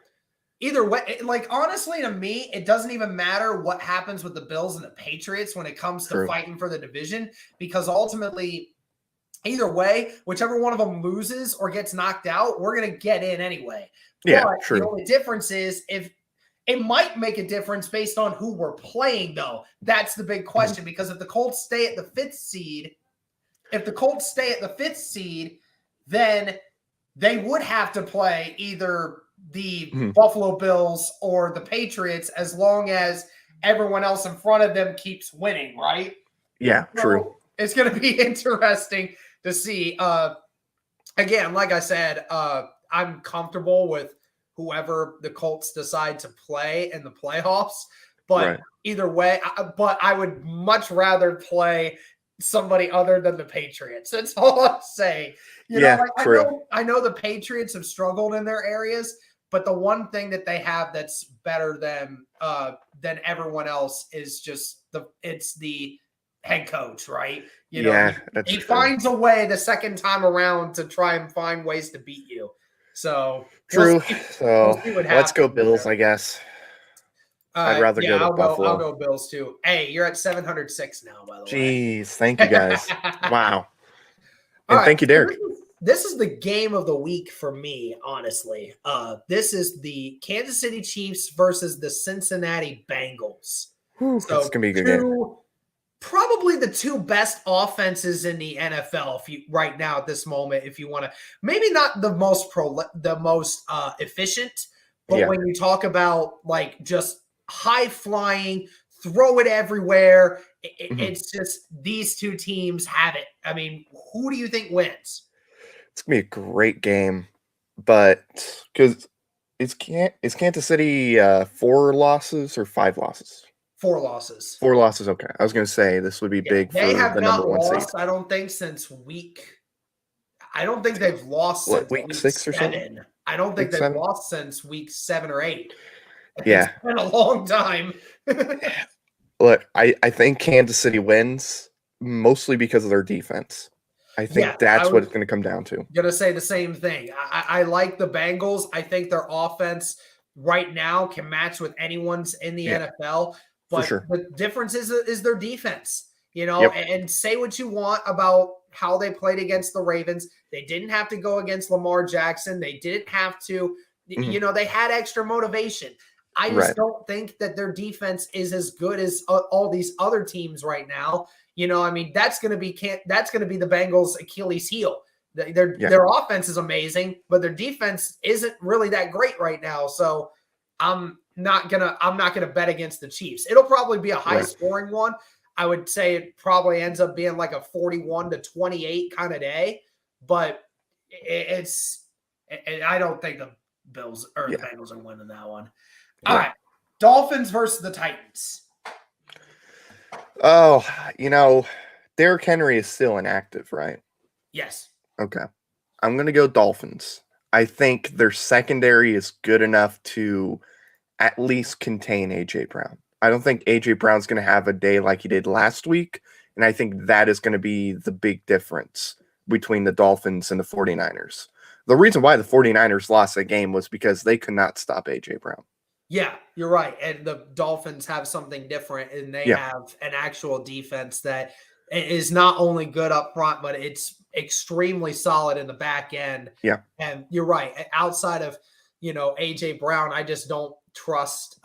either way. Like, honestly, to me, it doesn't even matter what happens with the Bills and the Patriots when it comes to fighting for the division, because ultimately, either way, whichever one of them loses or gets knocked out, we're going to get in anyway. Yeah, but true. The only difference is if it might make a difference based on who we're playing, though. That's the big question, because if the Colts stay at the fifth seed, then they would have to play either the Buffalo Bills or the Patriots, as long as everyone else in front of them keeps winning, right? Yeah, so true. It's going to be interesting to see. Again, like I said, I'm comfortable with whoever the Colts decide to play in the playoffs. But either way, I would much rather play somebody other than the Patriots. That's all I'm saying. True. I know the Patriots have struggled in their areas, but the one thing that they have that's better than everyone else is just the head coach, right? That's he true. finds a way the second time around to try and find ways to beat you. So true. We'll see what let's go happens Bills, there. I guess. I'd rather go to Buffalo. I'll go Bills too. Hey, you're at 706 now, by the way. Jeez, thank you guys. Wow. And All thank you, Derek. This is the game of the week for me, honestly. This is the Kansas City Chiefs versus the Cincinnati Bengals. So it's gonna be a good game. Probably the two best offenses in the NFL right now at this moment. If you want to, maybe not the most efficient, but when you talk about like just high flying, throw it everywhere, it's just these two teams have it. I mean, who do you think wins? It's gonna be a great game, but because is Kansas City 4 losses or 5 losses? 4 losses. 4 losses. Okay, I was gonna say this would be big for the number 1 seed. I don't think since I don't think they've lost since week 6 or 7. I don't think they've lost since week 7 or 8. Yeah, it's been a long time. Look, I think Kansas City wins mostly because of their defense. I think that's what it's going to come down to. Going to say the same thing. I like the Bengals. I think their offense right now can match with anyone's in the NFL. But the difference is their defense. And say what you want about how they played against the Ravens. They didn't have to go against Lamar Jackson. They didn't have to. They had extra motivation. I just don't think that their defense is as good as all these other teams right now. I mean, that's going to be the Bengals' Achilles heel. Their offense is amazing, but their defense isn't really that great right now. So I'm not gonna bet against the Chiefs. It'll probably be a high scoring one. I would say it probably ends up being like a 41-28 kind of day, but I don't think the Bills or the Bengals are winning that one. All right, Dolphins versus the Titans. Oh, Derrick Henry is still inactive, right? Yes. Okay. I'm going to go Dolphins. I think their secondary is good enough to at least contain A.J. Brown. I don't think A.J. Brown's going to have a day like he did last week, and I think that is going to be the big difference between the Dolphins and the 49ers. The reason why the 49ers lost that game was because they could not stop A.J. Brown. Yeah, you're right. And the Dolphins have something different, and they have an actual defense that is not only good up front, but it's extremely solid in the back end. Yeah. And you're right. Outside of, AJ Brown, I just don't trust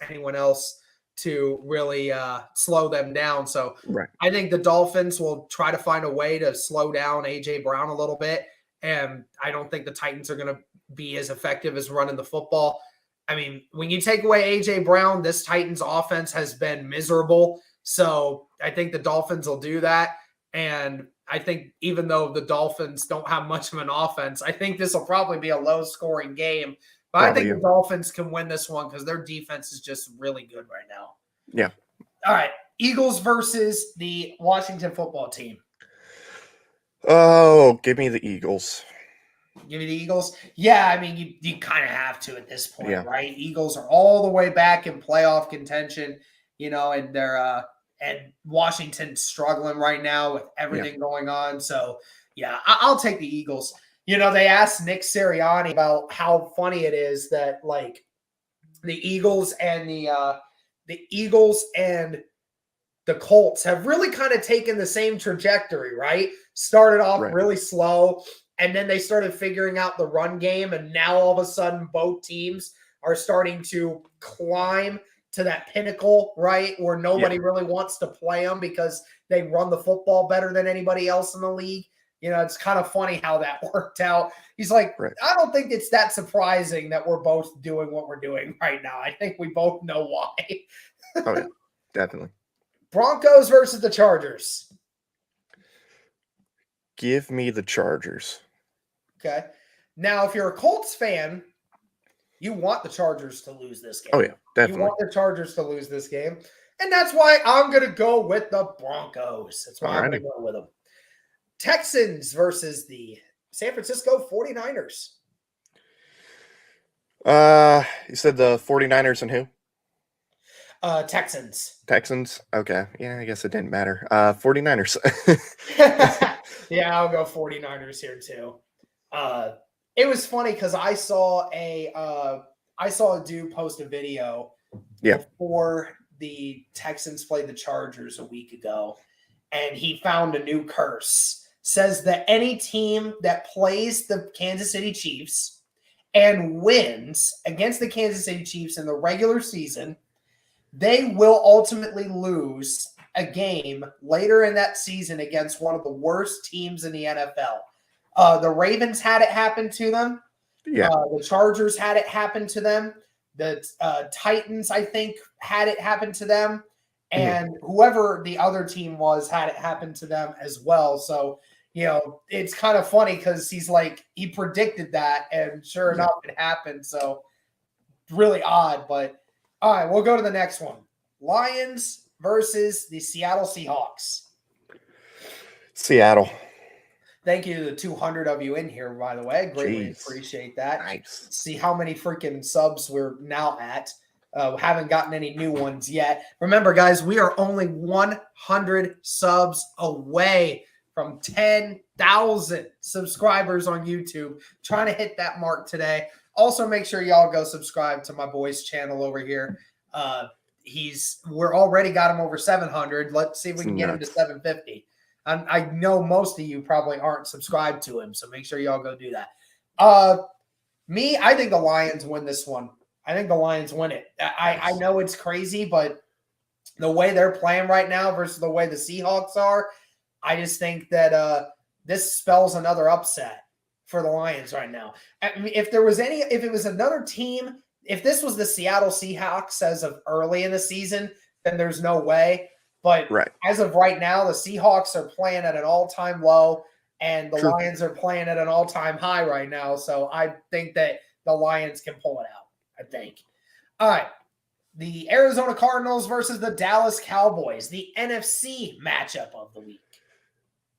anyone else to really slow them down. So I think the Dolphins will try to find a way to slow down AJ Brown a little bit. And I don't think the Titans are going to be as effective as running the football. I mean, when you take away A.J. Brown, this Titans offense has been miserable. So I think the Dolphins will do that. And I think even though the Dolphins don't have much of an offense, I think this will probably be a low-scoring game. But I think the Dolphins can win this one because their defense is just really good right now. Yeah. All right. Eagles versus the Washington football team. Oh, give me the Eagles. Give me the Eagles? Yeah, I mean, you kind of have to at this point, right? Eagles are all the way back in playoff contention, and they're and Washington's struggling right now with everything going on. So, yeah, I'll take the Eagles. They asked Nick Sirianni about how funny it is that, like, the Eagles and the Colts have really kind of taken the same trajectory, right? Started off really slow, and then they started figuring out the run game, and now all of a sudden both teams are starting to climb to that pinnacle, right, where nobody really wants to play them because they run the football better than anybody else in the league. It's kind of funny how that worked out. He's like, I don't think it's that surprising that we're both doing what we're doing right now. I think we both know why. Oh, yeah, definitely. Broncos versus the Chargers. Give me the Chargers. Okay. Now, if you're a Colts fan, you want the Chargers to lose this game. Oh, yeah, definitely. You want the Chargers to lose this game. And that's why I'm going to go with the Broncos. That's why I'm going to go with them. Texans versus the San Francisco 49ers. You said the 49ers and who? Texans. Texans? Okay. Yeah, I guess it didn't matter. 49ers. Yeah, I'll go 49ers here too. It was funny because I saw a dude post a video before the Texans played the Chargers a week ago, and he found a new curse. Says that any team that plays the Kansas City Chiefs and wins against the Kansas City Chiefs in the regular season, they will ultimately lose a game later in that season against one of the worst teams in the NFL. The Ravens had it happen to them. Yeah. The Chargers had it happen to them. The Titans, I think, had it happen to them. And whoever the other team was had it happen to them as well. So, it's kind of funny because he's like, he predicted that, and sure enough, it happened. So, really odd. But, all right, we'll go to the next one. Lions versus the Seattle Seahawks. Seattle. Thank you to the 200 of you in here, by the way. Greatly appreciate that. Nice. See how many freaking subs we're now at. Haven't gotten any new ones yet. Remember, guys, we are only 100 subs away from 10,000 subscribers on YouTube. Trying to hit that mark today. Also, make sure y'all go subscribe to my boy's channel over here. We're already got him over 700. Let's see if we can get him to 750. I know most of you probably aren't subscribed to him, so make sure y'all go do that. I think the Lions win this one. I think the Lions win it. I know it's crazy, but the way they're playing right now versus the way the Seahawks are, I just think that this spells another upset for the Lions right now. I mean, if it was another team, if this was the Seattle Seahawks as of early in the season, then there's no way. But as of right now, the Seahawks are playing at an all-time low, and the Lions are playing at an all-time high right now. So I think that the Lions can pull it out, I think. All right. The Arizona Cardinals versus the Dallas Cowboys, the NFC matchup of the week.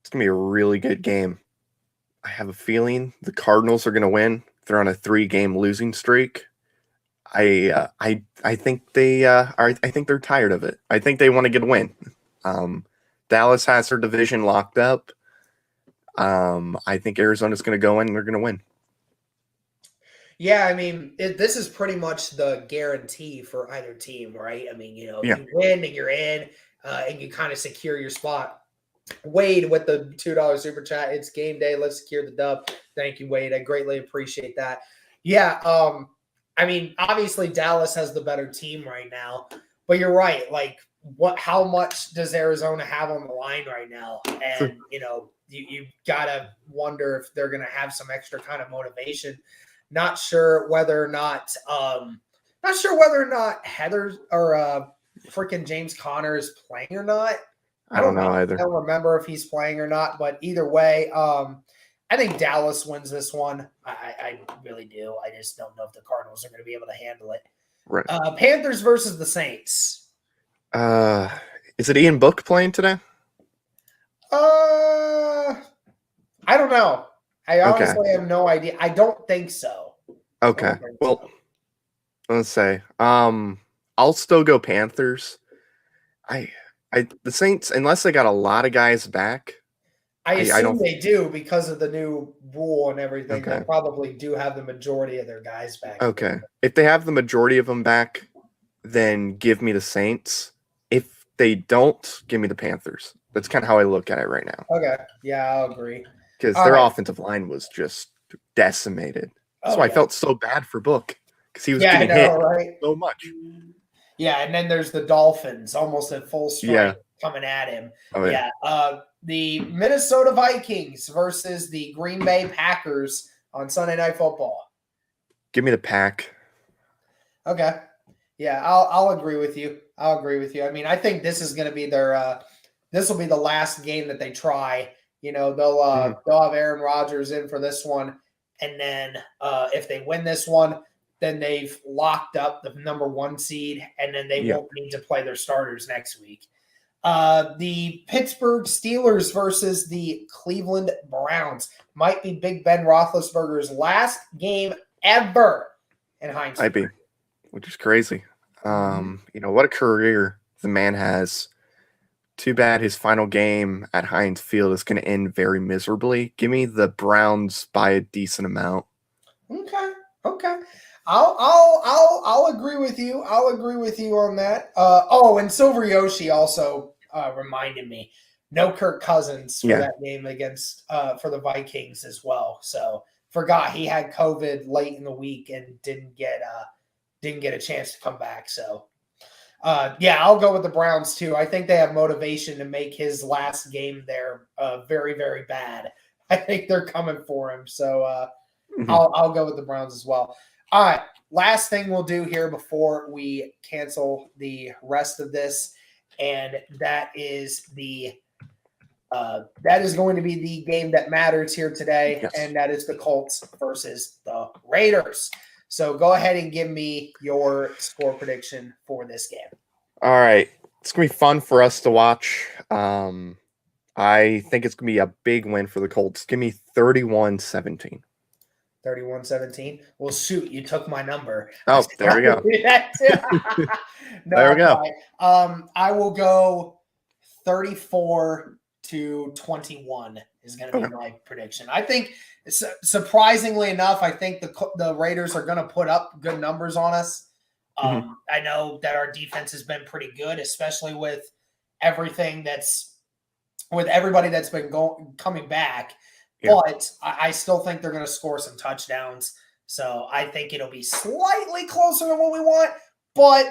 It's going to be a really good game. I have a feeling the Cardinals are going to win. They're on a 3-game losing streak. I think they are. I think they're tired of it. I think they want to get a win. Dallas has their division locked up. I think Arizona's going to go in and they're going to win. Yeah, I mean, this is pretty much the guarantee for either team, right? I mean, you win and you're in, and you kind of secure your spot. Wade with the $2 super chat. It's game day. Let's secure the dub. Thank you, Wade. I greatly appreciate that. Yeah, I mean, obviously Dallas has the better team right now, but you're right. Like, how much does Arizona have on the line right now? And, you got to wonder if they're going to have some extra kind of motivation. Not sure whether or not Not sure whether or not Heather or freaking James Conner is playing or not. I don't know either. I don't remember if he's playing or not, but either way, I think Dallas wins this one. I really do. I just don't know if the Cardinals are going to be able to handle it. Right. Panthers versus the Saints. Is it Ian Book playing today? I don't know. I honestly have no idea. I don't think so. Okay. Well, let's say I'll still go Panthers. The Saints, unless they got a lot of guys back. I assume they do because of the new rule and everything. Okay. They probably do have the majority of their guys back. Okay. If they have the majority of them back, then give me the Saints. If they don't, give me the Panthers. That's kind of how I look at it right now. Okay. Yeah, I'll agree. Because their offensive line was just decimated. That's why I felt so bad for Book. Because he was getting hit so much. Yeah, and then there's the Dolphins almost at full strength coming at him. Oh, yeah. The Minnesota Vikings versus the Green Bay Packers on Sunday Night Football. Give me the Pack. Okay. Yeah, I'll agree with you. I mean, I think this is going to be their this will be the last game that they try. You know, they'll have Aaron Rodgers in for this one, and then if they win this one, then they've locked up the number 1 seed, and then they won't need to play their starters next week. The Pittsburgh Steelers versus the Cleveland Browns might be Big Ben Roethlisberger's last game ever in Heinz. Might be, which is crazy. You know, what a career the man has. Too bad his final game at Heinz Field is going to end very miserably. Give me the Browns by a decent amount. Okay. I'll agree with you. I'll agree with you on that. And Silver Yoshi also reminded me, no Kirk Cousins for that game against for the Vikings as well. So forgot he had COVID late in the week and didn't get a chance to come back. So I'll go with the Browns too. I think they have motivation to make his last game there very, very bad. I think they're coming for him. So I'll go with the Browns as well. All right, last thing we'll do here before we cancel the rest of this, and that is going to be the game that matters here today, and that is the Colts versus the Raiders. So go ahead and give me your score prediction for this game. All right, it's gonna be fun for us to watch. I think it's gonna be a big win for the Colts. Give me 31-17. 31-17. Well, shoot, you took my number. Oh, there we go. There we go. I will go 34-21 is going to be my prediction. I think, surprisingly enough, I think the Raiders are going to put up good numbers on us. I know that our defense has been pretty good, especially with everybody that's been coming back. But I still think they're going to score some touchdowns. So I think it'll be slightly closer than what we want. But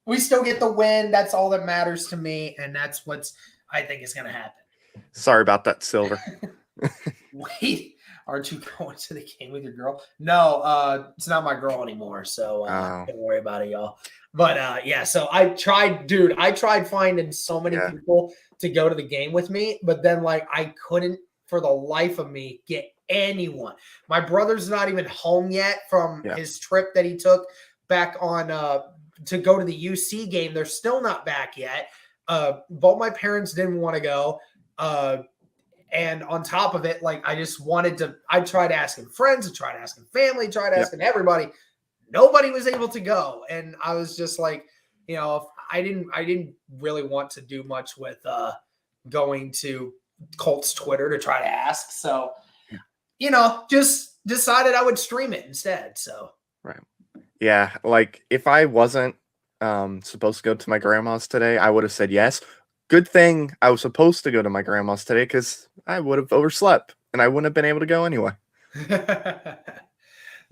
we still get the win. That's all that matters to me. And that's what I think is going to happen. Sorry about that, Silver. Wait, aren't you going to the game with your girl? No, it's not my girl anymore. So don't worry about it, y'all. But so I tried finding so many people to go to the game with me. But then I couldn't, for the life of me, get anyone. My brother's not even home yet from his trip that he took back on to go to the UC game. They're still not back yet. Both my parents didn't want to go. And on top of it, I just wanted to, I tried asking friends, I tried asking family, tried asking everybody. Nobody was able to go. And I was just I didn't really want to do much with going to Colts Twitter to try to ask. So, just decided I would stream it instead. So, right. Yeah. If I wasn't supposed to go to my grandma's today, I would have said yes. Good thing I was supposed to go to my grandma's today because I would have overslept and I wouldn't have been able to go anyway.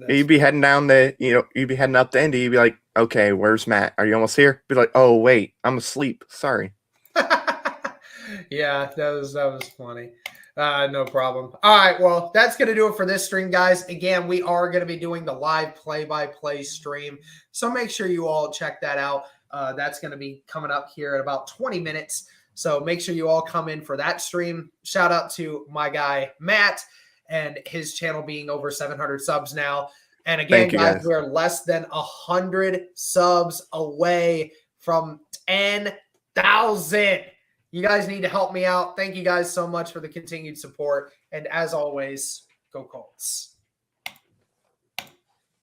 You'd be heading down you'd be heading up to Indy. You'd be like, okay, where's Matt? Are you almost here? Be like, oh, wait, I'm asleep. Sorry. Yeah, that was funny. No problem. All right, well, that's going to do it for this stream, guys. Again, we are going to be doing the live play-by-play stream, so make sure you all check that out. That's going to be coming up here in about 20 minutes, so make sure you all come in for that stream. Shout out to my guy, Matt, and his channel being over 700 subs now. And again, guys, we're less than 100 subs away from 10,000. You guys need to help me out. Thank you guys so much for the continued support. And as always, go Colts.